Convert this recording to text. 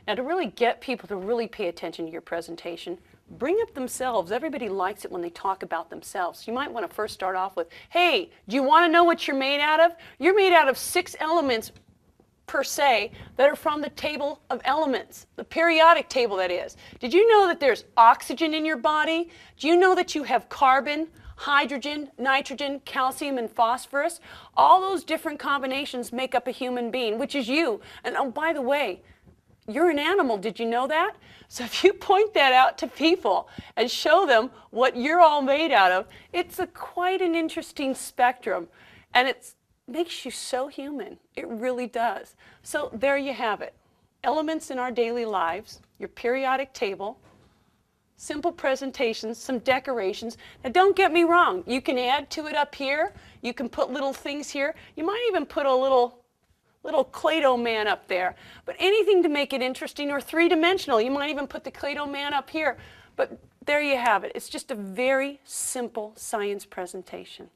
Now, to really get people to really pay attention to your presentation, bring up themselves. Everybody likes it when they talk about themselves. You might want to first start off with, hey, do you want to know what you're made out of? You're made out of 6 elements per se that are from the table of elements, the periodic table that is. Did you know that there's oxygen in your body? Do you know that you have carbon, hydrogen, nitrogen, calcium, and phosphorus? All those different combinations make up a human being, which is you. And oh, by the way, you're an animal. Did you know that? So if you point that out to people and show them what you're all made out of, it's quite an interesting spectrum. And it makes you so human. It really does. So there you have it. Elements in our daily lives, your periodic table, simple presentations, some decorations. Now don't get me wrong. You can add to it up here. You can put little things here. You might even put a little Play-Doh man up there, but anything to make it interesting or three-dimensional. You might even put the Play-Doh man up here, but there you have it. It's just a very simple science presentation.